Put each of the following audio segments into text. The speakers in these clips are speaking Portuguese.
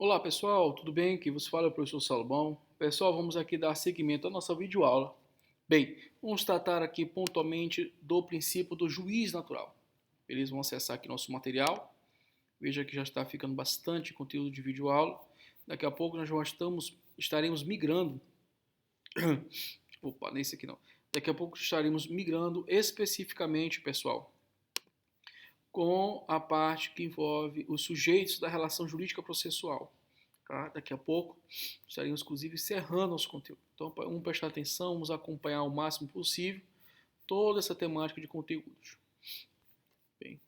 Olá pessoal, tudo bem? Aqui vos fala é o professor Salomão. Pessoal, vamos aqui dar seguimento à nossa videoaula. Bem, vamos tratar aqui pontualmente do princípio do juiz natural. Eles vão acessar aqui nosso material. Veja que já está ficando bastante conteúdo de videoaula. Daqui a pouco nós já estaremos migrando. Opa, nesse aqui não. Daqui a pouco estaremos migrando especificamente, pessoal, com a parte que envolve os sujeitos da relação jurídica processual. Tá? Daqui a pouco estaremos, inclusive, encerrando nosso conteúdo. Então, vamos prestar atenção, vamos acompanhar o máximo possível toda essa temática de conteúdos. Bem,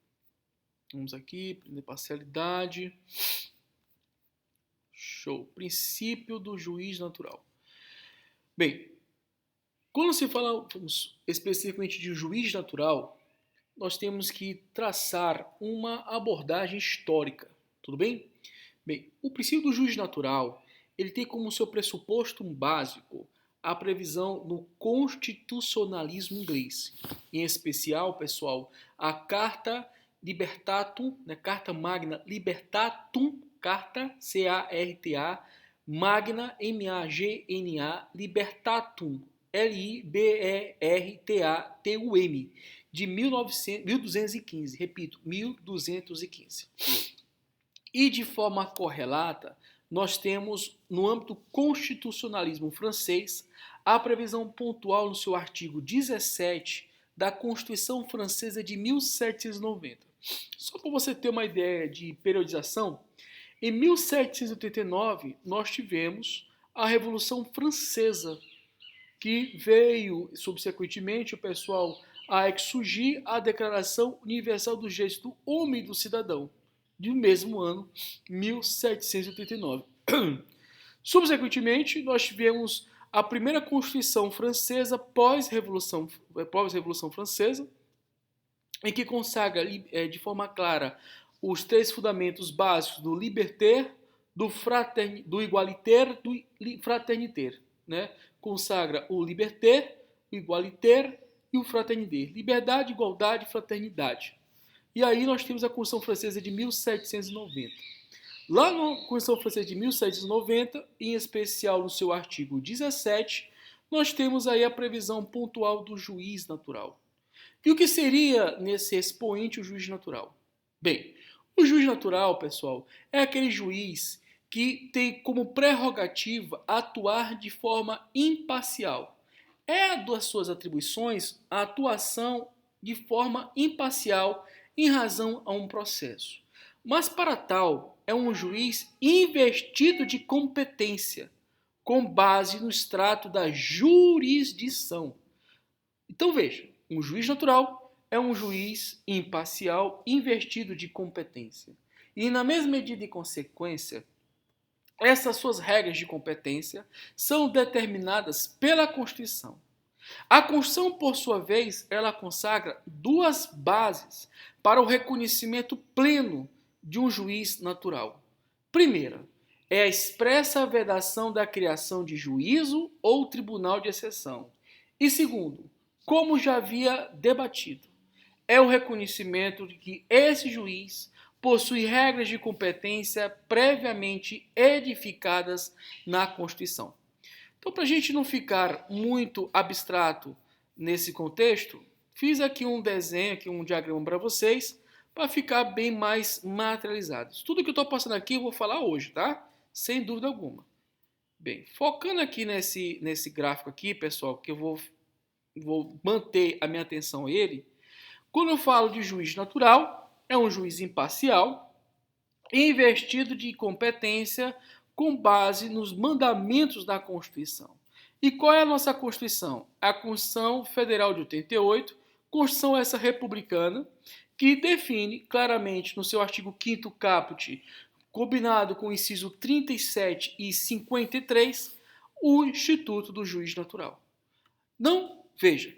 vamos aqui, aprender parcialidade. Show. Princípio do juiz natural. Bem, quando se fala especificamente de juiz natural, nós temos que traçar uma abordagem histórica, tudo bem? Bem, o princípio do juiz natural, ele tem como seu pressuposto básico a previsão no constitucionalismo inglês. Em especial, pessoal, a Carta Libertatum, né, Carta Magna Libertatum, Carta C-A-R-T-A, Magna M-A-G-N-A, Libertatum, L-I-B-E-R-T-A-T-U-M, de 1215, repito, 1215. E de forma correlata, nós temos, no âmbito do constitucionalismo francês, a previsão pontual no seu artigo 17 da Constituição Francesa de 1790. Só para você ter uma ideia de periodização, em 1789 nós tivemos a Revolução Francesa, que veio subsequentemente o pessoal a surgir a Declaração Universal dos Direitos do Homem e do Cidadão, do mesmo ano, 1789. Subsequentemente, nós tivemos a primeira Constituição Francesa pós-Revolução Francesa, em que consagra de forma clara os três fundamentos básicos do liberté, do igualitaire, do fraternité, né? Consagra o liberté, o igualitaire e o fraternité. Liberdade, igualdade e fraternidade. E aí nós temos a Constituição Francesa de 1790. Lá na Constituição Francesa de 1790, em especial no seu artigo 17, nós temos aí a previsão pontual do juiz natural. E o que seria, nesse expoente, o juiz natural? Bem, o juiz natural, pessoal, é aquele juiz que tem como prerrogativa atuar de forma imparcial. É das suas atribuições a atuação de forma imparcial em razão a um processo. Mas para tal, é um juiz investido de competência, com base no extrato da jurisdição. Então veja, um juiz natural é um juiz imparcial investido de competência. E na mesma medida e consequência, essas suas regras de competência são determinadas pela Constituição. A Constituição, por sua vez, ela consagra duas bases para o reconhecimento pleno de um juiz natural. Primeira, é a expressa vedação da criação de juízo ou tribunal de exceção. E segundo, como já havia debatido, é o reconhecimento de que esse juiz possui regras de competência previamente edificadas na Constituição. Então, para a gente não ficar muito abstrato nesse contexto, fiz aqui um desenho, aqui um diagrama para vocês, para ficar bem mais materializado. Tudo que eu estou passando aqui eu vou falar hoje, tá? Sem dúvida alguma. Bem, focando aqui nesse gráfico aqui, pessoal, que eu vou manter a minha atenção a ele. Quando eu falo de juiz natural, é um juiz imparcial, investido de competência com base nos mandamentos da Constituição. E qual é a nossa Constituição? A Constituição Federal de 88, Constituição essa republicana, que define claramente no seu artigo 5º caput, combinado com o inciso 37 e 53, o Instituto do Juiz Natural. Não, veja,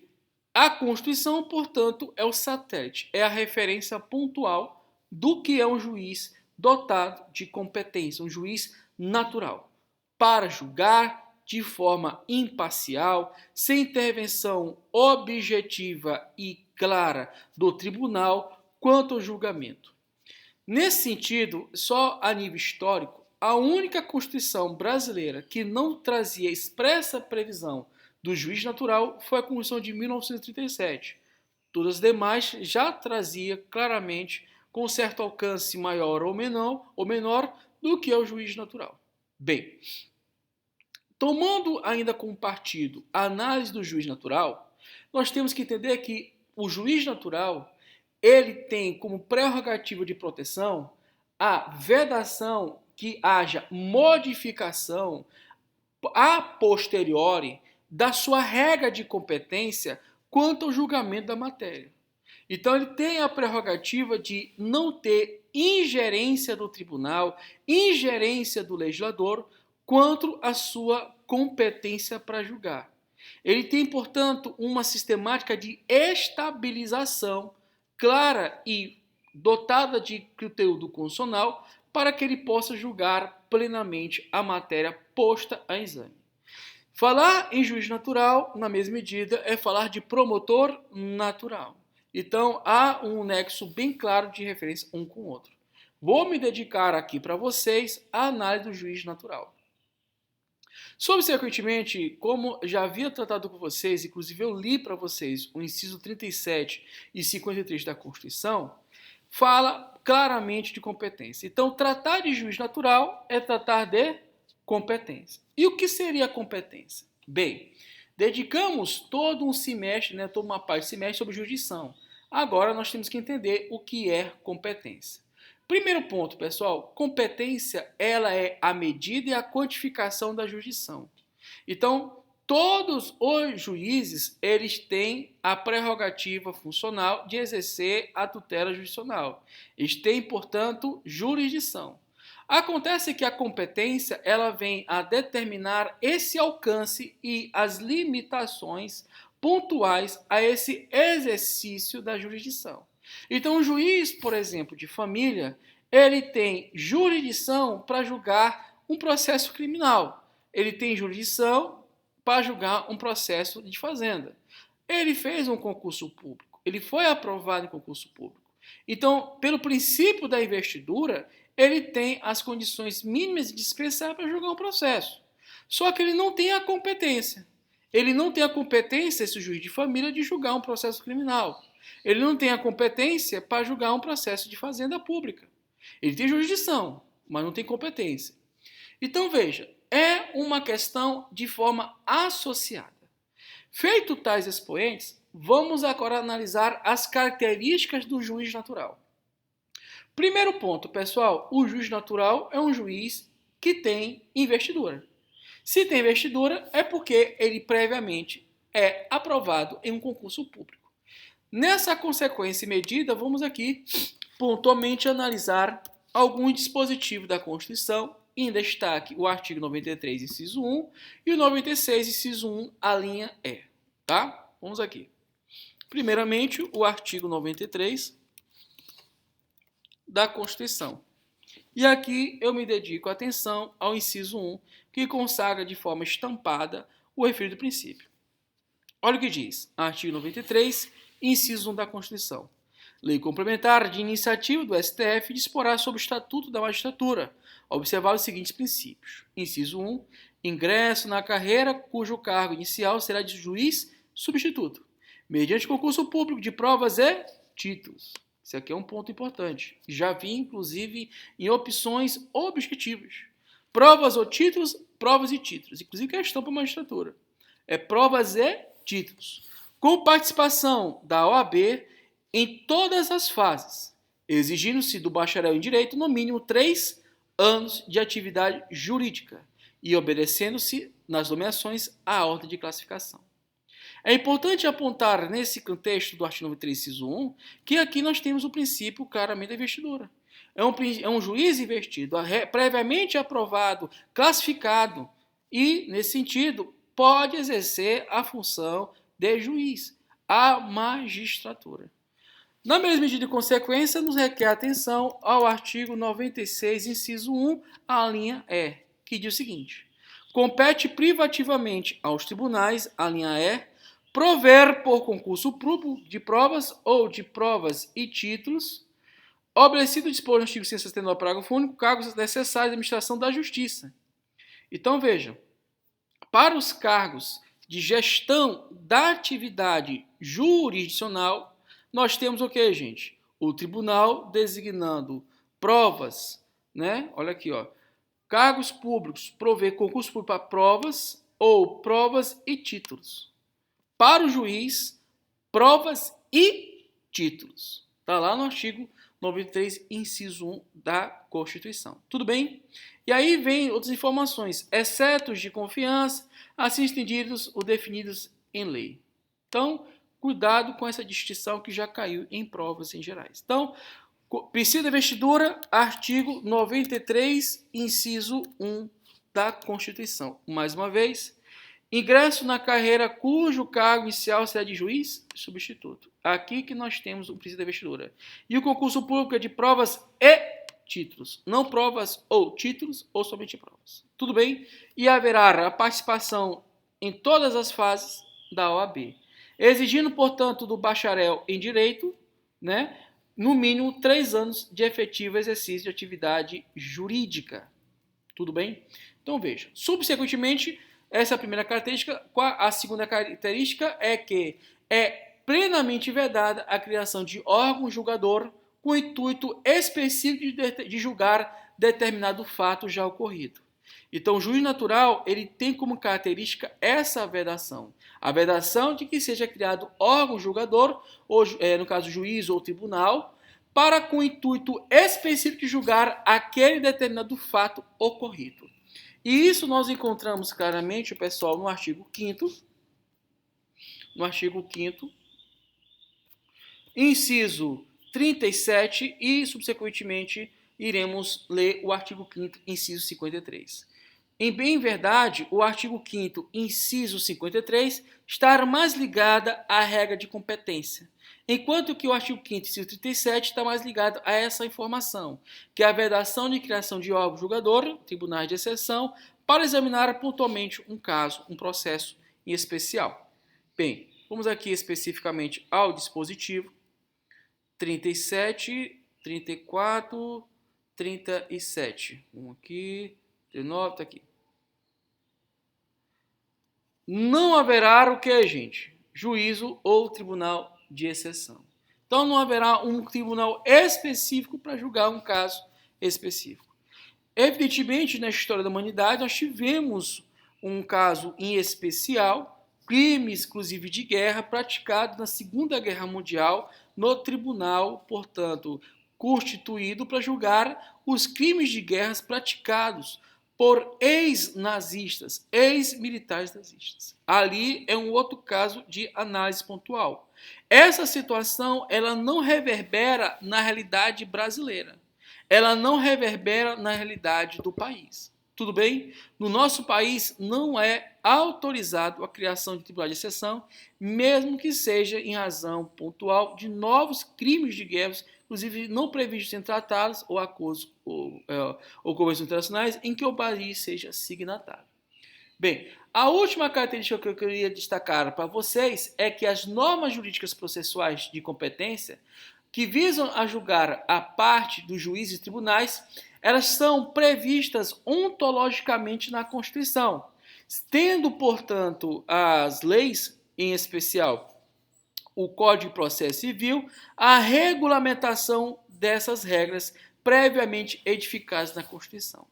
a Constituição, portanto, é o satélite, é a referência pontual do que é um juiz dotado de competência, um juiz natural, para julgar de forma imparcial, sem intervenção objetiva e clara do tribunal quanto ao julgamento. Nesse sentido, só a nível histórico, a única Constituição brasileira que não trazia expressa previsão do juiz natural foi a Constituição de 1937. Todas as demais já trazia claramente com certo alcance maior ou menor do que é o juiz natural. Bem, tomando ainda como partido a análise do juiz natural, nós temos que entender que o juiz natural ele tem como prerrogativa de proteção a vedação que haja modificação a posteriori da sua regra de competência quanto ao julgamento da matéria. Então ele tem a prerrogativa de não ter ingerência do tribunal, ingerência do legislador quanto à sua competência para julgar. Ele tem, portanto, uma sistemática de estabilização clara e dotada de conteúdo constitucional para que ele possa julgar plenamente a matéria posta a exame. Falar em juiz natural, na mesma medida, é falar de promotor natural. Então, há um nexo bem claro de referência um com o outro. Vou me dedicar aqui para vocês à análise do juiz natural. Subsequentemente, como já havia tratado com vocês, inclusive eu li para vocês o inciso 37 e 53 da Constituição, fala claramente de competência. Então, tratar de juiz natural é tratar de competência. E o que seria a competência? Bem, dedicamos todo um semestre, toda uma parte do semestre sobre jurisdição. Agora nós temos que entender o que é competência. Primeiro ponto, pessoal, competência ela é a medida e a quantificação da jurisdição. Então, todos os juízes eles têm a prerrogativa funcional de exercer a tutela jurisdicional. Eles têm, portanto, jurisdição. Acontece que a competência ela vem a determinar esse alcance e as limitações pontuais a esse exercício da jurisdição. Então, o juiz, por exemplo, de família, ele tem jurisdição para julgar um processo criminal. Ele tem jurisdição para julgar um processo de fazenda. Ele fez um concurso público. Ele foi aprovado em concurso público. Então, pelo princípio da investidura, ele tem as condições mínimas indispensáveis para julgar um processo. Só que ele não tem a competência. Ele não tem a competência, esse juiz de família, de julgar um processo criminal. Ele não tem a competência para julgar um processo de fazenda pública. Ele tem jurisdição, mas não tem competência. Então, veja, é uma questão de forma associada. Feito tais expoentes, vamos agora analisar as características do juiz natural. Primeiro ponto, pessoal, o juiz natural é um juiz que tem investidura. Se tem investidura, é porque ele previamente é aprovado em um concurso público. Nessa consequência e medida, vamos aqui pontualmente analisar alguns dispositivos da Constituição, em destaque o artigo 93, inciso 1, e o 96, inciso 1, a linha E. Tá? Vamos aqui. Primeiramente, o artigo 93 da Constituição. E aqui eu me dedico a atenção ao inciso 1, que consagra de forma estampada o referido princípio. Olha o que diz, artigo 93, inciso 1 da Constituição. Lei complementar de iniciativa do STF disporá sobre o Estatuto da Magistratura, observar os seguintes princípios. Inciso 1, ingresso na carreira cujo cargo inicial será de juiz substituto, mediante concurso público de provas e títulos. Isso aqui é um ponto importante. Já vi, inclusive, em opções objetivas. Provas ou títulos, provas e títulos. Inclusive questão para a magistratura. É provas e títulos. Com participação da OAB em todas as fases, exigindo-se do bacharel em Direito, no mínimo 3 anos de atividade jurídica e obedecendo-se nas nomeações à ordem de classificação. É importante apontar nesse contexto do artigo 93, inciso 1, que aqui nós temos o princípio claramente da investidura. É um juiz investido, previamente aprovado, classificado e, nesse sentido, pode exercer a função de juiz, a magistratura. Na mesma medida de consequência, nos requer atenção ao artigo 96, inciso 1, a linha E, que diz o seguinte: compete privativamente aos tribunais, a linha E, prover por concurso público de provas ou de provas e títulos, Obedecido o disposto no artigo 169, parágrafo único, cargos necessários à administração da justiça. Então, veja, para os cargos de gestão da atividade jurisdicional, nós temos o que, gente? O tribunal designando provas, né? Olha aqui, ó. Cargos públicos, prover concurso público para provas ou provas e títulos. Para o juiz, provas e títulos. Está lá no artigo 93, inciso 1 da Constituição. Tudo bem? E aí vem outras informações, exceto os de confiança, assim estendidos ou definidos em lei. Então, cuidado com essa distinção que já caiu em provas em gerais. Então, princípio da investidura, artigo 93, inciso 1 da Constituição. Mais uma vez, ingresso na carreira cujo cargo inicial será de juiz substituto. Aqui que nós temos o princípio da investidura. E o concurso público é de provas e títulos, não provas ou títulos ou somente provas. Tudo bem? E haverá a participação em todas as fases da OAB, exigindo, portanto, do bacharel em direito, né, no mínimo 3 anos de efetivo exercício de atividade jurídica. Tudo bem? Então veja, subsequentemente, essa é a primeira característica. A segunda característica é que é plenamente vedada a criação de órgão julgador com o intuito específico de julgar determinado fato já ocorrido. Então, o juiz natural, ele tem como característica essa vedação. A vedação de que seja criado órgão julgador, ou, no caso, juiz ou tribunal, para com o intuito específico de julgar aquele determinado fato ocorrido. E isso nós encontramos claramente, pessoal, no artigo 5º, inciso 37 e, subsequentemente, iremos ler o artigo 5º, inciso 53. Em bem verdade, o artigo 5º, inciso 53, está mais ligada à regra de competência, enquanto que o artigo 5º, inciso 37, está mais ligado a essa informação, que é a vedação de criação de órgão julgador, tribunais de exceção, para examinar pontualmente um caso, um processo em especial. Bem, vamos aqui especificamente ao dispositivo 37, 34, 37. Aqui, 39, está aqui. Não haverá o que, gente? Juízo ou tribunal de exceção. Então, não haverá um tribunal específico para julgar um caso específico. Evidentemente, na história da humanidade, nós tivemos um caso em especial, crime exclusivo de guerra praticado na Segunda Guerra Mundial no tribunal, portanto, constituído para julgar os crimes de guerra praticados por ex-nazistas, ex-militares nazistas. Ali é um outro caso de análise pontual. Essa situação, ela não reverbera na realidade brasileira. Ela não reverbera na realidade do país. Tudo bem? No nosso país não é autorizado a criação de tribunal de exceção, mesmo que seja em razão pontual de novos crimes de guerra, inclusive não previstos em tratados ou acordos ou convenções internacionais em que o país seja signatário. Bem, a última característica que eu queria destacar para vocês é que as normas jurídicas processuais de competência que visam a julgar a parte dos juízes e tribunais, elas são previstas ontologicamente na Constituição, tendo, portanto, as leis, em especial o Código de Processo Civil, a regulamentação dessas regras previamente edificadas na Constituição.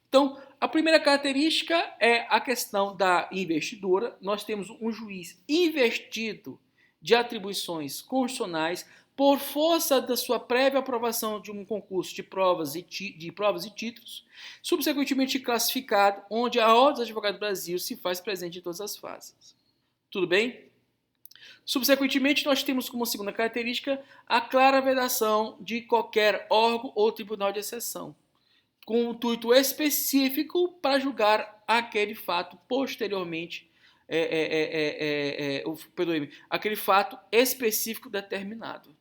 Então, a primeira característica é a questão da investidura. Nós temos um juiz investido de atribuições constitucionais por força da sua prévia aprovação de um concurso de provas e títulos, subsequentemente classificado, onde a Ordem dos Advogados do Brasil se faz presente em todas as fases. Tudo bem? Subsequentemente, nós temos como segunda característica a clara vedação de qualquer órgão ou tribunal de exceção, com um intuito específico para julgar aquele fato posteriormente, aquele fato específico determinado.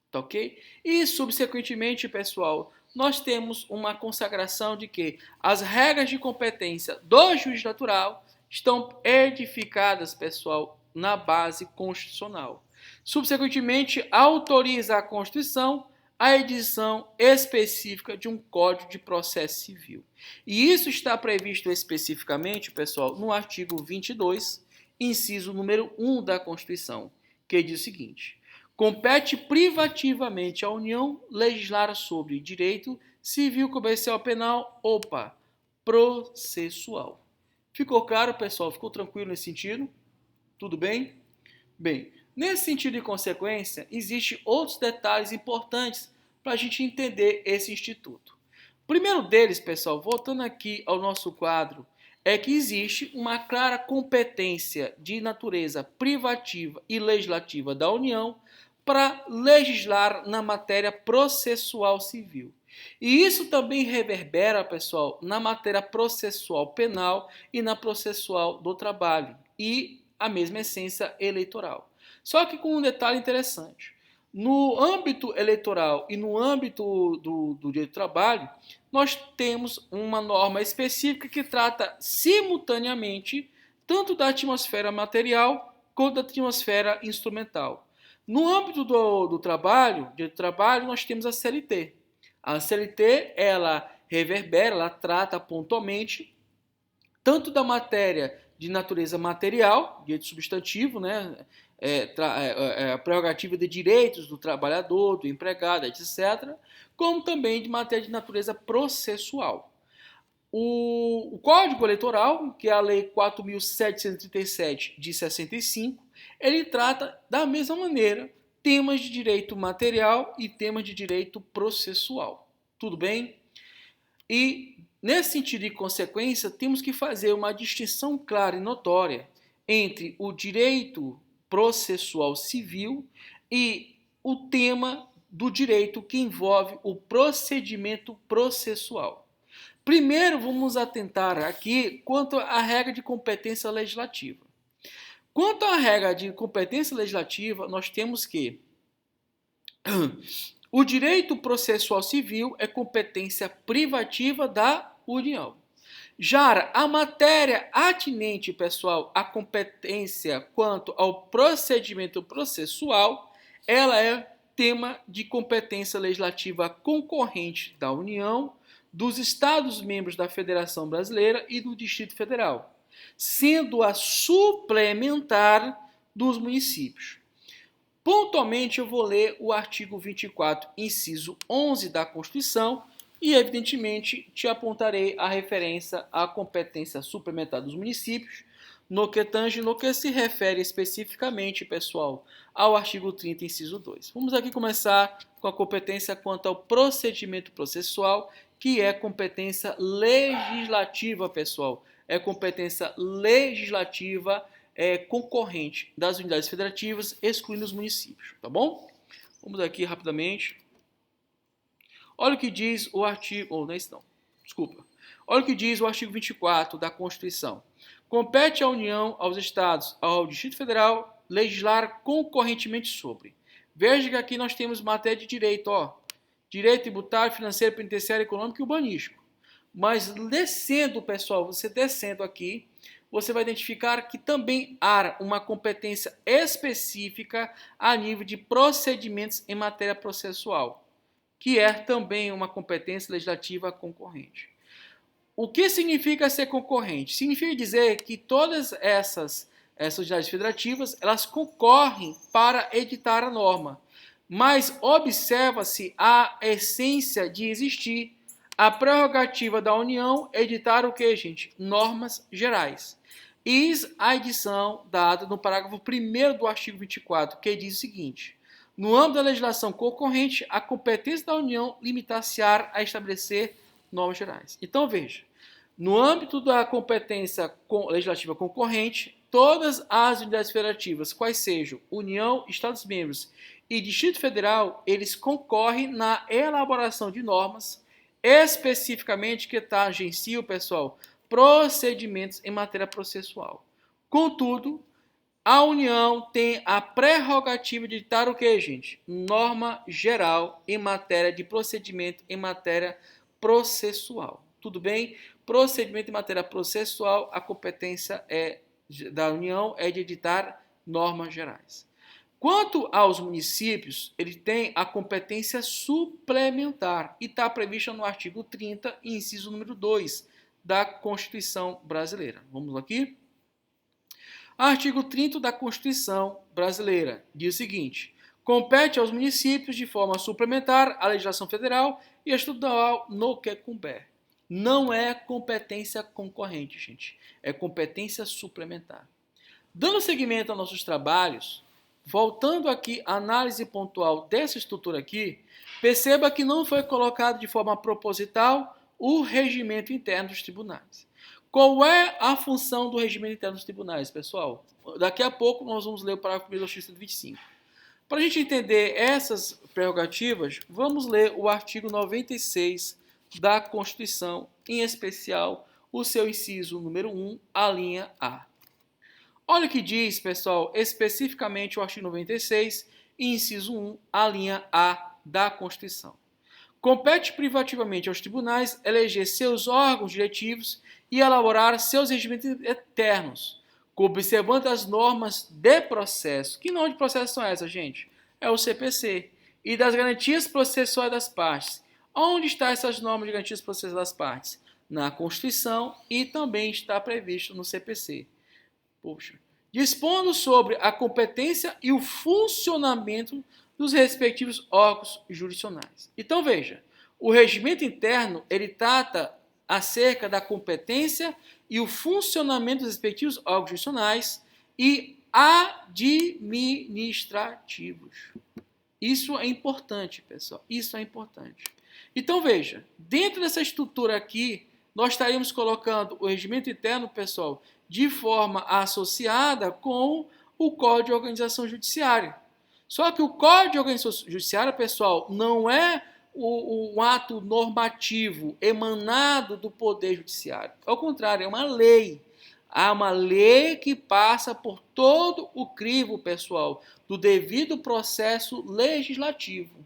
Tá ok? E, subsequentemente, pessoal, nós temos uma consagração de que as regras de competência do juiz natural estão edificadas, pessoal, na base constitucional. Subsequentemente, autoriza a Constituição a edição específica de um Código de Processo Civil. E isso está previsto especificamente, pessoal, no artigo 22, inciso número 1 da Constituição, que diz o seguinte: compete privativamente à União legislar sobre direito civil, comercial, penal, processual. Ficou claro, pessoal? Ficou tranquilo nesse sentido? Tudo bem? Bem, nesse sentido e consequência, existem outros detalhes importantes para a gente entender esse instituto. O primeiro deles, pessoal, voltando aqui ao nosso quadro, é que existe uma clara competência de natureza privativa e legislativa da União para legislar na matéria processual civil. E isso também reverbera, pessoal, na matéria processual penal e na processual do trabalho, e a mesma essência eleitoral. Só que com um detalhe interessante. No âmbito eleitoral e no âmbito do direito do trabalho, nós temos uma norma específica que trata simultaneamente tanto da atmosfera material quanto da atmosfera instrumental. No âmbito do trabalho, direito do trabalho, nós temos a CLT. A CLT, ela reverbera, ela trata pontualmente tanto da matéria de natureza material, direito substantivo, né? A prerrogativa de direitos do trabalhador, do empregado, etc., como também de matéria de natureza processual. O Código Eleitoral, que é a Lei 4.737 de 65, ele trata da mesma maneira temas de direito material e temas de direito processual. Tudo bem? E, nesse sentido e consequência, temos que fazer uma distinção clara e notória entre o direito processual civil e o tema do direito que envolve o procedimento processual. Primeiro, vamos atentar aqui quanto à regra de competência legislativa. Quanto à regra de competência legislativa, nós temos que o direito processual civil é competência privativa da União. Já a matéria atinente, pessoal, à competência quanto ao procedimento processual, ela é tema de competência legislativa concorrente da União, dos Estados membros da Federação Brasileira e do Distrito Federal, sendo a suplementar dos municípios. Pontualmente, eu vou ler o artigo 24, inciso 11 da Constituição e, evidentemente, te apontarei a referência à competência suplementar dos municípios, no que se refere especificamente, pessoal, ao artigo 30, inciso 2. Vamos aqui começar com a competência quanto ao procedimento processual, que é competência legislativa, pessoal. É competência legislativa concorrente das unidades federativas, excluindo os municípios, tá bom? Vamos aqui rapidamente. Olha o que diz o artigo... Desculpa. Olha o que diz o artigo 24 da Constituição. Compete à União, aos Estados, ao Distrito Federal, legislar concorrentemente sobre. Veja que aqui nós temos matéria de direito, direito tributário, financeiro, penitenciário, econômico e urbanístico. Mas descendo, pessoal, você descendo aqui, você vai identificar que também há uma competência específica a nível de procedimentos em matéria processual, que é também uma competência legislativa concorrente. O que significa ser concorrente? Significa dizer que todas essas unidades federativas, elas concorrem para editar a norma, mas observa-se a essência de existir a prerrogativa da União editar o que, gente? Normas gerais. Eis a edição dada no parágrafo 1º do artigo 24, que diz o seguinte: no âmbito da legislação concorrente, a competência da União limitar-se-á a estabelecer normas gerais. Então, veja, no âmbito da competência legislativa concorrente, todas as unidades federativas, quais sejam União, Estados-membros e Distrito Federal, eles concorrem na elaboração de normas, especificamente que tangenciam, pessoal, procedimentos em matéria processual. Contudo, a União tem a prerrogativa de ditar o que, gente? Norma geral em matéria de procedimento em matéria processual. Tudo bem? Procedimento em matéria processual, a competência da União é de editar normas gerais. Quanto aos municípios, ele tem a competência suplementar e está prevista no artigo 30, inciso número 2 da Constituição Brasileira. Vamos aqui? Artigo 30 da Constituição Brasileira diz o seguinte: compete aos municípios de forma suplementar a legislação federal e estadual no que couber. Não é competência concorrente, gente. É competência suplementar. Dando seguimento aos nossos trabalhos, voltando aqui à análise pontual dessa estrutura aqui, perceba que não foi colocado de forma proposital o regimento interno dos tribunais. Qual é a função do regimento interno dos tribunais, pessoal? Daqui a pouco nós vamos ler o parágrafo 1º do artigo 125. Para a gente entender essas prerrogativas, vamos ler o artigo 96 da Constituição, em especial o seu inciso número 1, a linha A. Olha o que diz, pessoal, especificamente o artigo 96, inciso 1, a linha A da Constituição. Compete privativamente aos tribunais eleger seus órgãos diretivos e elaborar seus regimentos internos, observando as normas de processo. Que normas de processo são essas, gente? É o CPC. E das garantias processuais das partes. Onde estão essas normas de garantias processuais das partes? Na Constituição e também está previsto no CPC. Poxa. Dispondo sobre a competência e o funcionamento dos respectivos órgãos jurisdicionais. Então veja, o regimento interno ele trata acerca da competência e o funcionamento dos respectivos órgãos jurisdicionais e administrativos. Isso é importante, pessoal. Isso é importante. Então veja, dentro dessa estrutura aqui, nós estaríamos colocando o regimento interno, pessoal, de forma associada com o Código de Organização Judiciária. Só que o Código de Organização Judiciária, pessoal, não é um ato normativo emanado do Poder Judiciário. Ao contrário, é uma lei. Há uma lei que passa por todo o crivo, pessoal, do devido processo legislativo.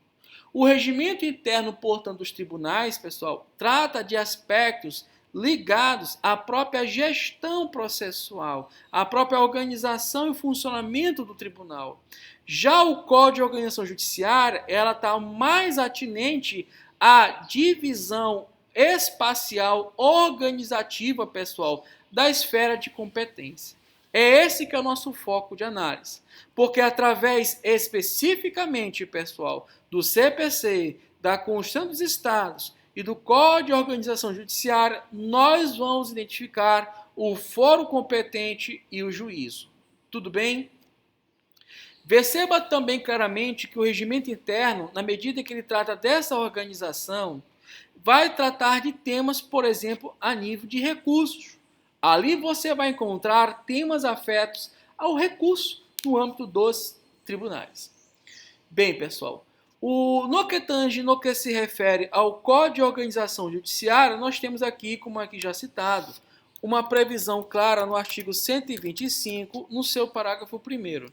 O regimento interno, portanto, dos tribunais, pessoal, trata de aspectos ligados à própria gestão processual, à própria organização e funcionamento do tribunal. Já o Código de Organização Judiciária, ela está mais atinente à divisão espacial organizativa, pessoal, da esfera de competência. É esse que é o nosso foco de análise. Porque através especificamente, pessoal, do CPC, da Constituição dos Estados e do Código de Organização Judiciária, nós vamos identificar o fórum competente e o juízo. Tudo bem? Perceba também claramente que o regimento interno, na medida que ele trata dessa organização, vai tratar de temas, por exemplo, a nível de recursos. Ali você vai encontrar temas afetos ao recurso no âmbito dos tribunais. Bem, pessoal, no que se refere ao Código de Organização Judiciária, nós temos aqui, como aqui já citado, uma previsão clara no artigo 125, no seu parágrafo 1º.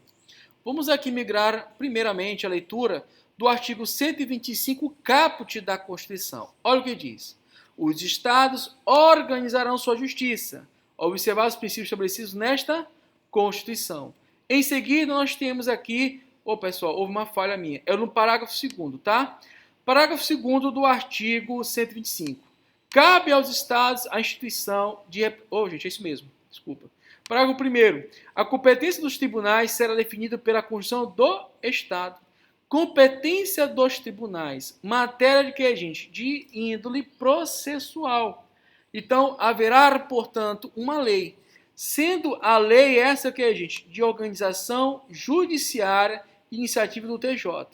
Vamos aqui migrar, primeiramente, a leitura do artigo 125, caput da Constituição. Olha o que diz. Os Estados organizarão sua justiça, ao observar os princípios estabelecidos nesta Constituição. Em seguida, nós temos aqui... pessoal, houve uma falha minha. É no parágrafo 2º, tá? Parágrafo 2º do artigo 125. Cabe aos Estados a instituição de... gente, é isso mesmo. Desculpa. Parágrafo 1º. A competência dos tribunais será definida pela Constituição do Estado. Competência dos tribunais. Matéria de que, gente? De índole processual. Então, haverá, portanto, uma lei. Sendo a lei essa que, gente? De organização judiciária e iniciativa do TJ.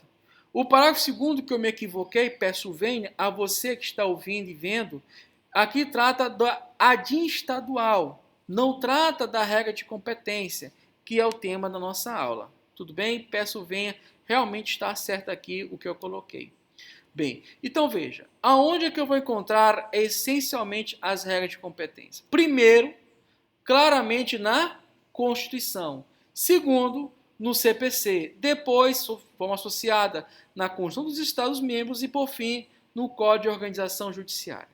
O parágrafo 2º, que eu me equivoquei, peço venha a você que está ouvindo e vendo, aqui trata da ADIM estadual. Não trata da regra de competência, que é o tema da nossa aula. Tudo bem? Peço venha, realmente está certo aqui o que eu coloquei. Bem, então veja, aonde é que eu vou encontrar essencialmente as regras de competência? Primeiro, claramente na Constituição. Segundo, no CPC. Depois, de forma associada na Constituição dos Estados-membros e, por fim, no Código de Organização Judiciária.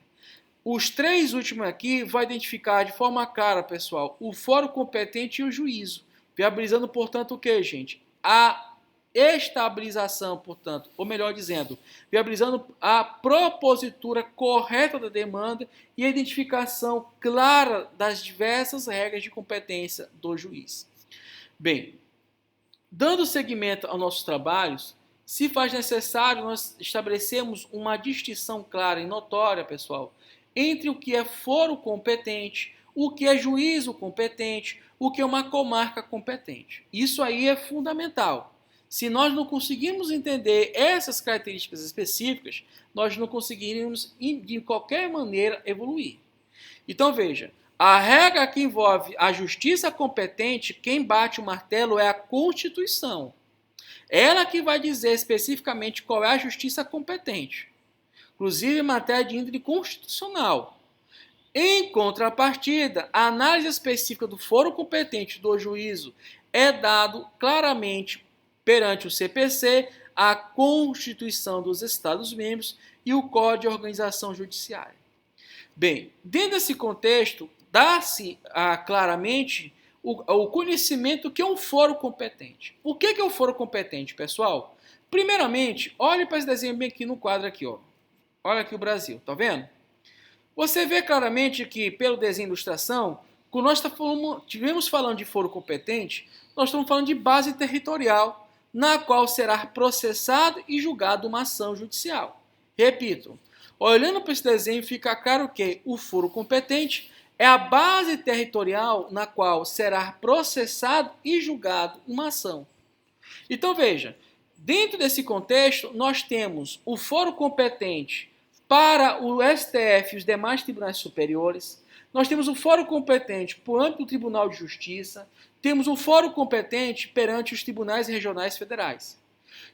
Os três últimos aqui vai identificar de forma clara, pessoal, o fórum competente e o juízo, viabilizando, portanto, o que, gente? A estabilização, portanto, ou melhor dizendo, viabilizando a propositura correta da demanda e a identificação clara das diversas regras de competência do juiz. Bem, dando seguimento aos nossos trabalhos, se faz necessário nós estabelecermos uma distinção clara e notória, pessoal, entre o que é foro competente, o que é juízo competente, o que é uma comarca competente. Isso aí é fundamental. Se nós não conseguirmos entender essas características específicas, nós não conseguiremos, de qualquer maneira, evoluir. Então, veja, a regra que envolve a justiça competente, quem bate o martelo é a Constituição. Ela que vai dizer especificamente qual é a justiça competente, inclusive em matéria de índole constitucional. Em contrapartida, a análise específica do foro competente do juízo é dado claramente perante o CPC, a Constituição dos Estados-membros e o Código de Organização Judiciária. Bem, dentro desse contexto, dá-se claramente o conhecimento que é um foro competente. O que é o foro competente, pessoal? Primeiramente, olhe para esse desenho bem aqui no quadro aqui, ó. Olha aqui o Brasil, tá vendo? Você vê claramente que, pelo desenho de ilustração, quando nós estivermos falando de foro competente, nós estamos falando de base territorial, na qual será processado e julgado uma ação judicial. Repito, olhando para esse desenho, fica claro que o foro competente é a base territorial na qual será processado e julgado uma ação. Então veja, dentro desse contexto, nós temos o foro competente para o STF e os demais tribunais superiores, nós temos o foro competente por âmbito do Tribunal de Justiça, temos o foro competente perante os tribunais regionais federais.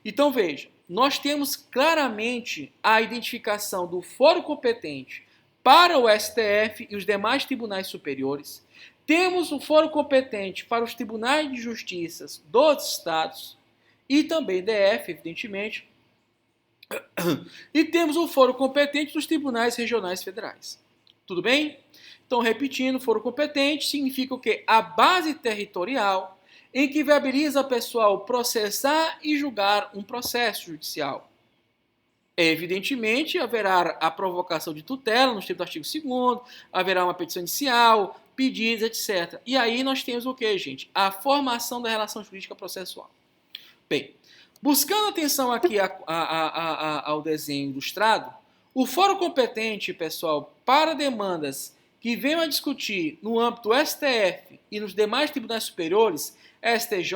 Então veja, nós temos claramente a identificação do foro competente para o STF e os demais tribunais superiores, temos o foro competente para os tribunais de justiça dos estados e também DF, evidentemente, e temos o foro competente dos tribunais regionais federais. Tudo bem? Então, repetindo, foro competente significa o quê? A base territorial em que viabiliza o pessoal processar e julgar um processo judicial. Evidentemente, haverá a provocação de tutela, nos termos do artigo 2º, haverá uma petição inicial, pedidos, etc. E aí nós temos o quê, gente? A formação da relação jurídica processual. Bem, buscando atenção aqui ao desenho ilustrado, o foro competente, pessoal, para demandas que venham a discutir no âmbito do STF e nos demais tribunais superiores, STJ,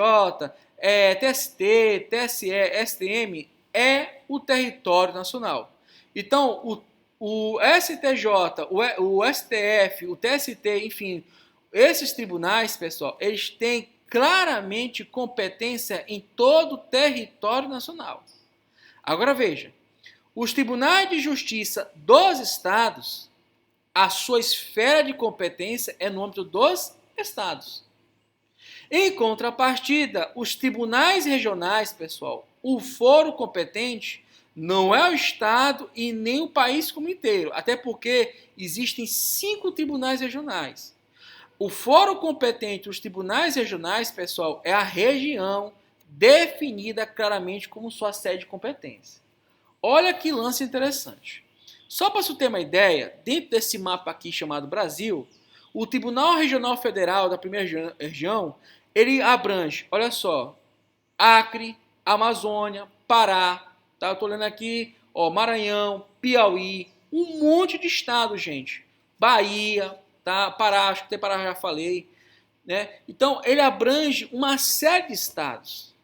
TST, TSE, STM, é o território nacional. Então, o STJ, o STF, o TST, enfim, esses tribunais, pessoal, eles têm claramente competência em todo o território nacional. Agora veja, os tribunais de justiça dos estados, a sua esfera de competência é no âmbito dos estados. Em contrapartida, os tribunais regionais, pessoal, o foro competente não é o estado e nem o país como inteiro, até porque existem 5 tribunais regionais. O foro competente dos tribunais regionais, pessoal, é a região definida claramente como sua sede de competência. Olha que lance interessante. Só para você ter uma ideia, dentro desse mapa aqui chamado Brasil, o Tribunal Regional Federal da primeira região, ele abrange, olha só, Acre, Amazônia, Pará, tá? Eu estou lendo aqui, ó, Maranhão, Piauí, um monte de estado, gente. Bahia, tá? Pará, acho que tem Pará, já falei, né? Então, ele abrange uma série de estados.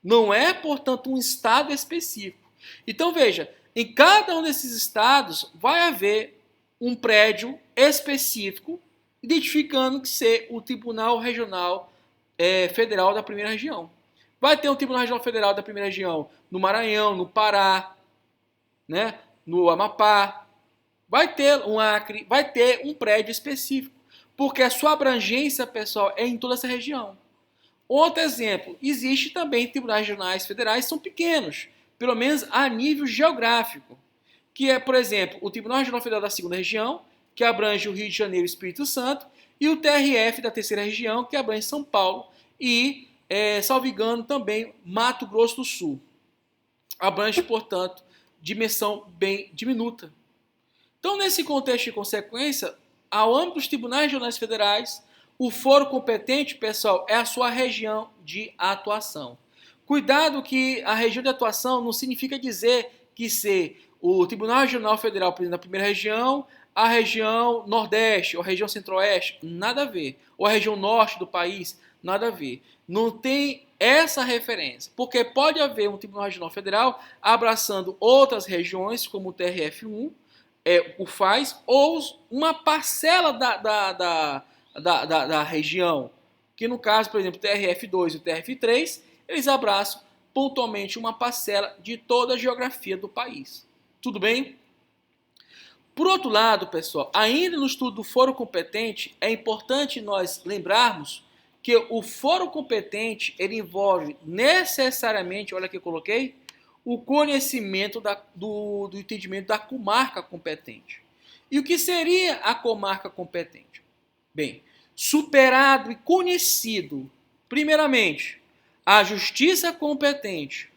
Não é, portanto, um estado específico. Então, veja, em cada um desses estados vai haver um prédio específico identificando que ser o Tribunal Regional Federal da primeira região. Vai ter um Tribunal Regional Federal da primeira região no Maranhão, no Pará, né? No Amapá. Vai ter um Acre, vai ter um prédio específico, porque a sua abrangência, pessoal, é em toda essa região. Outro exemplo, existe também tribunais regionais federais, são pequenos, pelo menos a nível geográfico, que é, por exemplo, o Tribunal Regional Federal da segunda região, que abrange o Rio de Janeiro e o Espírito Santo, e o TRF da terceira região, que abrange São Paulo e salvo engano, também Mato Grosso do Sul. Abrange, portanto, dimensão bem diminuta. Então, nesse contexto de consequência, ao âmbito dos tribunais regionais federais, o foro competente, pessoal, é a sua região de atuação. Cuidado que a região de atuação não significa dizer que ser o Tribunal Regional Federal na primeira região, a região Nordeste ou a região Centro-Oeste, nada a ver. Ou a região Norte do país, nada a ver. Não tem essa referência, porque pode haver um Tribunal Regional Federal abraçando outras regiões, como o TRF1, o faz, ou uma parcela da região, que no caso, por exemplo, o TRF2 e o TRF3, eles abraçam pontualmente uma parcela de toda a geografia do país. Tudo bem? Por outro lado, pessoal, ainda no estudo do foro competente, é importante nós lembrarmos que o foro competente, ele envolve necessariamente, olha que eu coloquei, o conhecimento do entendimento da comarca competente. E o que seria a comarca competente? Bem, superado e conhecido, primeiramente, a justiça competente,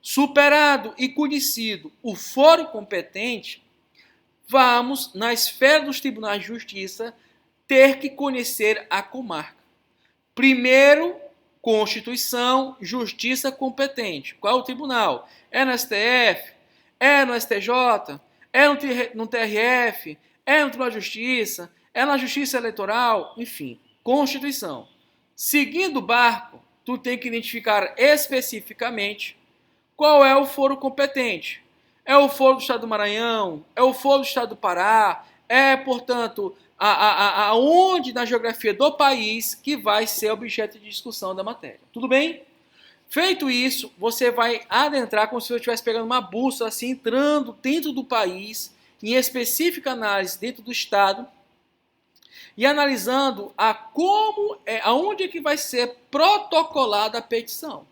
superado e conhecido o foro competente, vamos, na esfera dos tribunais de justiça, ter que conhecer a comarca. Primeiro, Constituição, justiça competente. Qual é o tribunal? É no STF? É no STJ? É no TRF? É no Tribunal de Justiça? É na Justiça Eleitoral? Enfim, Constituição. Seguindo o barco, tu tem que identificar especificamente qual é o foro competente. É o foro do Estado do Maranhão? É o foro do Estado do Pará? É, portanto, aonde na geografia do país que vai ser objeto de discussão da matéria. Tudo bem? Feito isso, você vai adentrar como se você estivesse pegando uma bússola, assim, entrando dentro do país, em específica análise dentro do Estado, e analisando aonde é que vai ser protocolada a petição.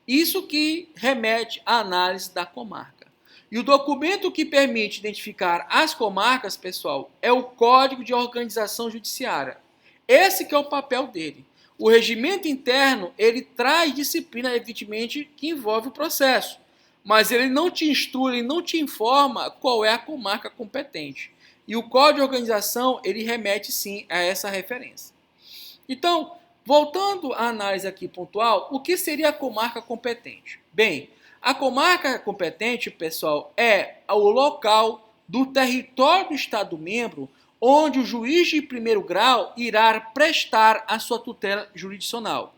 Isso que remete à análise da comarca. E o documento que permite identificar as comarcas, pessoal, é o Código de Organização Judiciária. Esse que é o papel dele. O regimento interno, ele traz disciplina, evidentemente, que envolve o processo. Mas ele não te instrui, ele não te informa qual é a comarca competente. E o Código de Organização, ele remete, sim, a essa referência. Então, voltando à análise aqui pontual, o que seria a comarca competente? Bem, a comarca competente, pessoal, é o local do território do Estado-membro onde o juiz de primeiro grau irá prestar a sua tutela jurisdicional.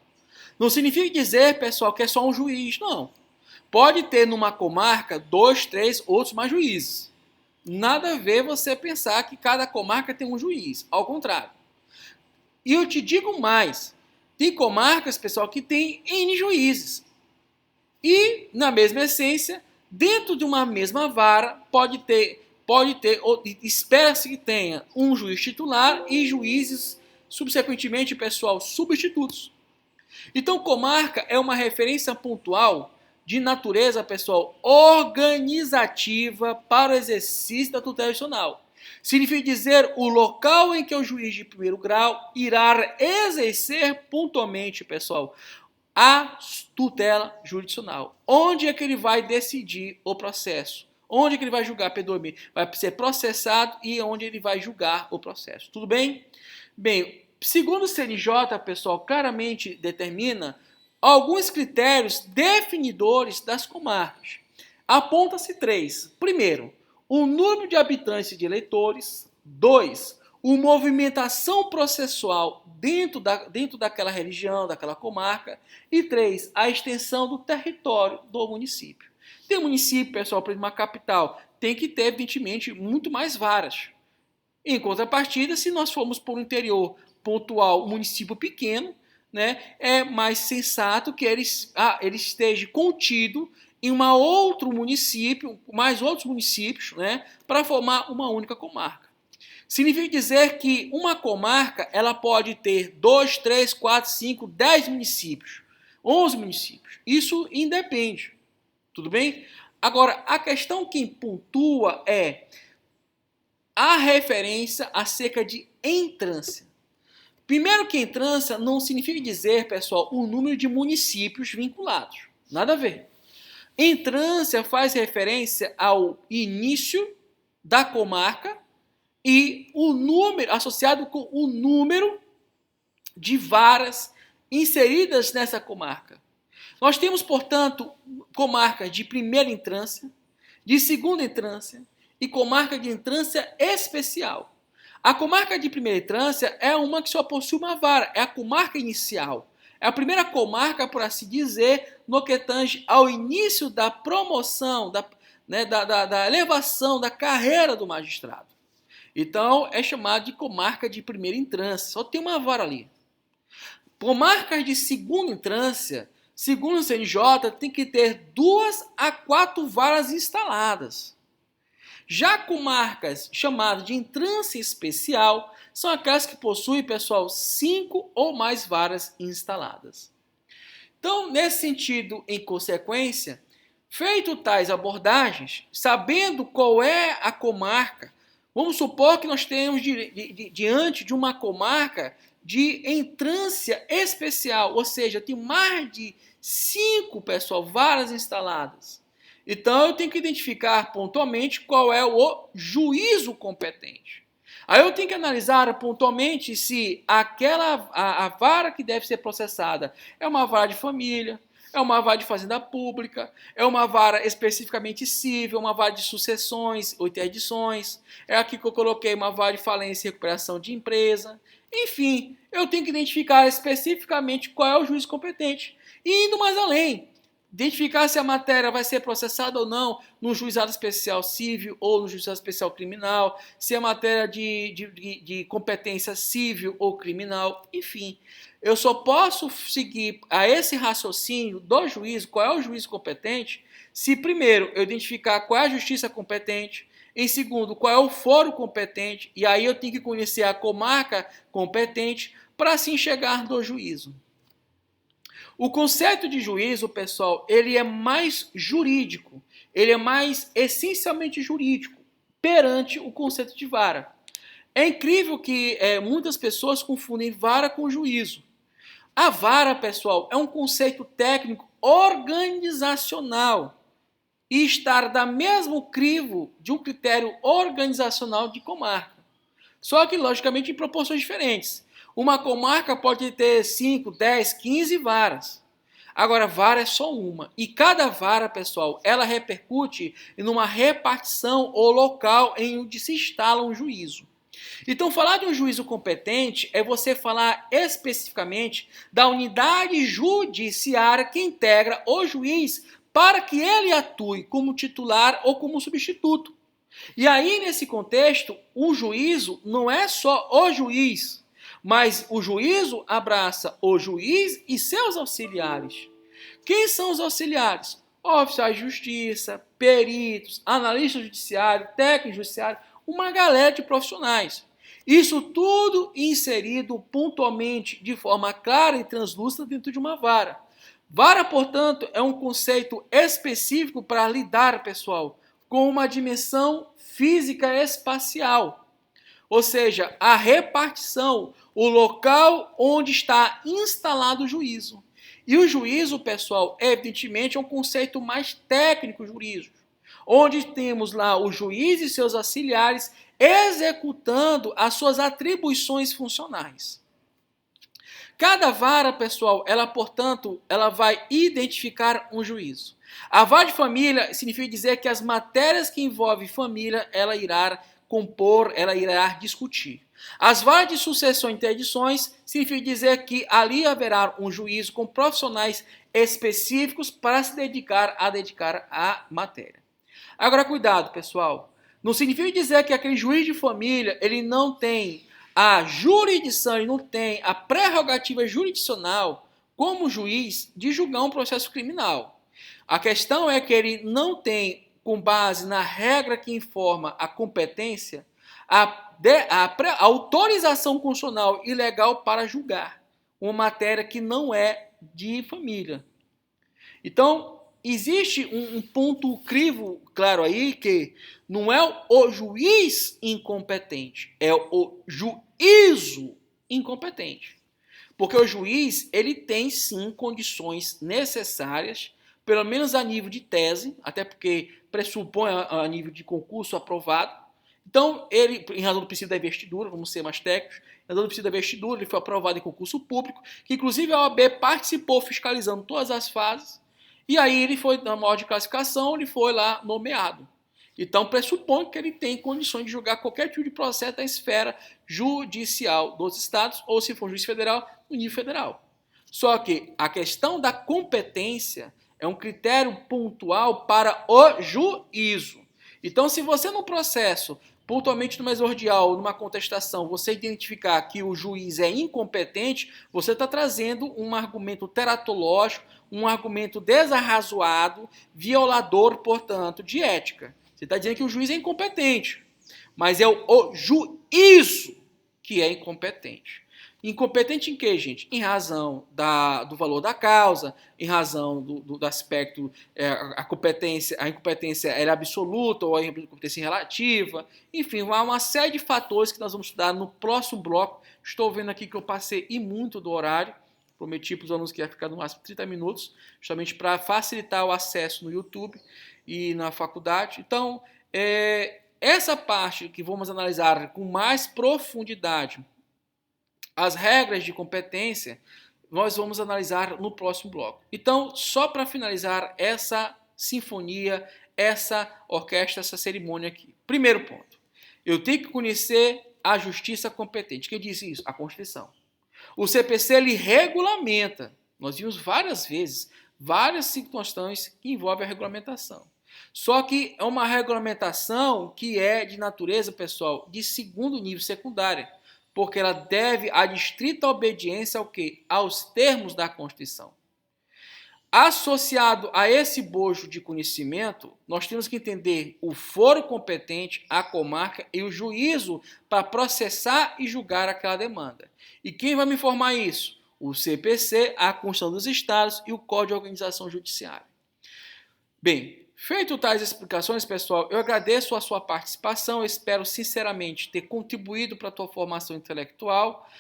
Não significa dizer, pessoal, que é só um juiz, não. Pode ter numa comarca 2, 3, outros mais juízes. Nada a ver você pensar que cada comarca tem um juiz, ao contrário. E eu te digo mais, tem comarcas, pessoal, que tem N juízes. E, na mesma essência, dentro de uma mesma vara, pode ter, espera-se que tenha um juiz titular e juízes, subsequentemente, pessoal, substitutos. Então, comarca é uma referência pontual de natureza, pessoal, organizativa para o exercício da tutela jurisdicional. Significa dizer o local em que o juiz de primeiro grau irá exercer pontualmente, pessoal, a tutela jurisdicional. Onde é que ele vai decidir o processo? Onde é que ele vai julgar? Vai ser processado e onde ele vai julgar o processo. Tudo bem? Bem, segundo o CNJ, pessoal, claramente determina alguns critérios definidores das comarcas. Aponta-se 3. Primeiro, o número de habitantes e de eleitores. 2. A movimentação processual dentro daquela região, daquela comarca. E 3. A extensão do território do município. Tem município, pessoal, por exemplo, uma capital, tem que ter, evidentemente, muito mais varas. Em contrapartida, se nós formos por um interior pontual, um município pequeno, né, é mais sensato que ele esteja contido em outro município, mais outros municípios, né, para formar uma única comarca. Significa dizer que uma comarca ela pode ter 2, 3, 4, 5, 10 municípios, 11 municípios. Isso independe. Tudo bem? Agora, a questão que pontua é a referência acerca de entrância. Primeiro que entrância não significa dizer, pessoal, o número de municípios vinculados. Nada a ver. Entrância faz referência ao início da comarca e o número associado com o número de varas inseridas nessa comarca. Nós temos, portanto, comarcas de primeira entrância, de segunda entrância e comarca de entrância especial. A comarca de primeira entrância é uma que só possui uma vara, é a comarca inicial. É a primeira comarca, por assim dizer, no que tange ao início da promoção, da elevação da carreira do magistrado. Então, é chamado de comarca de primeira entrância, só tem uma vara ali. Comarcas de segunda entrância, segundo o CNJ, tem que ter 2 a 4 varas instaladas. Já comarcas chamadas de entrância especial são aquelas que possuem, pessoal, 5 ou mais varas instaladas. Então, nesse sentido, em consequência, feito tais abordagens, sabendo qual é a comarca, vamos supor que nós tenhamos diante de uma comarca de entrância especial, ou seja, tem mais de 5, pessoal, varas instaladas. Então, eu tenho que identificar pontualmente qual é o juízo competente. Aí eu tenho que analisar pontualmente se a vara que deve ser processada é uma vara de família, é uma vara de fazenda pública, é uma vara especificamente civil, uma vara de sucessões ou interdições, é aqui que eu coloquei uma vara de falência e recuperação de empresa. Enfim, eu tenho que identificar especificamente qual é o juiz competente. E indo mais além, identificar se a matéria vai ser processada ou não no juizado especial civil ou no juizado especial criminal, se é matéria de competência civil ou criminal, enfim. Eu só posso seguir a esse raciocínio do juízo, qual é o juízo competente, se primeiro eu identificar qual é a justiça competente, em segundo, qual é o foro competente, e aí eu tenho que conhecer a comarca competente para assim chegar no juízo. O conceito de juízo, pessoal, ele é mais jurídico, ele é mais essencialmente jurídico perante o conceito de vara. É incrível que muitas pessoas confundem vara com juízo. A vara, pessoal, é um conceito técnico organizacional e está da mesmo crivo de um critério organizacional de comarca. Só que, logicamente, em proporções diferentes. Uma comarca pode ter 5, 10, 15 varas. Agora, vara é só uma. E cada vara, pessoal, ela repercute em uma repartição ou local em onde se instala um juízo. Então, falar de um juízo competente é você falar especificamente da unidade judiciária que integra o juiz para que ele atue como titular ou como substituto. E aí, nesse contexto, o juízo não é só o juiz, mas o juízo abraça o juiz e seus auxiliares. Quem são os auxiliares? Oficiais de justiça, peritos, analistas judiciários, técnicos judiciários, uma galera de profissionais. Isso tudo inserido pontualmente, de forma clara e translúcida dentro de uma vara. Vara, portanto, é um conceito específico para lidar, pessoal, com uma dimensão física espacial. Ou seja, a repartição, o local onde está instalado o juízo. E o juízo, pessoal, evidentemente é um conceito mais técnico jurídico, onde temos lá o juiz e seus auxiliares executando as suas atribuições funcionais. Cada vara, pessoal, portanto, ela vai identificar um juízo. A vara de família significa dizer que as matérias que envolvem família, ela irá compor, ela irá discutir. As varas de sucessão e interdições significa dizer que ali haverá um juízo com profissionais específicos para se dedicar à matéria. Agora, cuidado, pessoal. Não significa dizer que aquele juiz de família, ele não tem a jurisdição, ele não tem a prerrogativa jurisdicional como juiz de julgar um processo criminal. A questão é que ele não tem, com base na regra que informa a competência, a autorização constitucional e legal para julgar uma matéria que não é de família. Então, existe um ponto crivo claro aí que não é o juiz incompetente, é o juízo incompetente. Porque o juiz, ele tem sim condições necessárias, pelo menos a nível de tese, até porque pressupõe a nível de concurso aprovado. Então, ele, em razão do princípio da investidura, vamos ser mais técnicos, em razão do princípio da investidura, ele foi aprovado em concurso público, que inclusive a OAB participou fiscalizando todas as fases, e aí ele foi, na maior de classificação, ele foi lá nomeado. Então, pressupõe que ele tem condições de julgar qualquer tipo de processo da esfera judicial dos estados, ou se for juiz federal, no nível federal. Só que a questão da competência é um critério pontual para o juízo. Então, se você no processo, pontualmente numa exordial, numa contestação, você identificar que o juiz é incompetente, você está trazendo um argumento teratológico, um argumento desarrazoado, violador, portanto, de ética. Você está dizendo que o juiz é incompetente, mas é o juízo que é incompetente. Incompetente em quê, gente? Em razão do valor da causa, em razão do aspecto, a incompetência era absoluta ou a incompetência relativa, enfim, há uma série de fatores que nós vamos estudar no próximo bloco. Estou vendo aqui que eu passei muito do horário, prometi para os alunos que ia ficar no máximo 30 minutos, justamente para facilitar o acesso no YouTube e na faculdade. Então, essa parte que vamos analisar com mais profundidade, as regras de competência, nós vamos analisar no próximo bloco. Então, só para finalizar essa sinfonia, essa orquestra, essa cerimônia aqui. Primeiro ponto, eu tenho que conhecer a justiça competente. Quem diz isso? A Constituição. O CPC, ele regulamenta. Nós vimos várias vezes, várias circunstâncias que envolvem a regulamentação. Só que é uma regulamentação que é de natureza, pessoal, de segundo nível, secundária, porque ela deve a estrita obediência ao quê? Aos termos da Constituição. Associado a esse bojo de conhecimento, nós temos que entender o foro competente, a comarca e o juízo para processar e julgar aquela demanda. E quem vai me informar isso? O CPC, a Constituição dos Estados e o Código de Organização Judiciária. Bem, feito tais explicações, pessoal, eu agradeço a sua participação, eu espero sinceramente ter contribuído para a tua formação intelectual.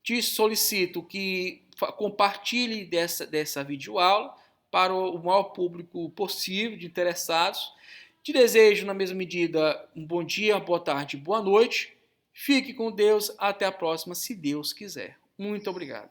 Te solicito que compartilhe dessa videoaula para o maior público possível de interessados. Te desejo, na mesma medida, um bom dia, boa tarde, boa noite. Fique com Deus, até a próxima, se Deus quiser. Muito obrigado.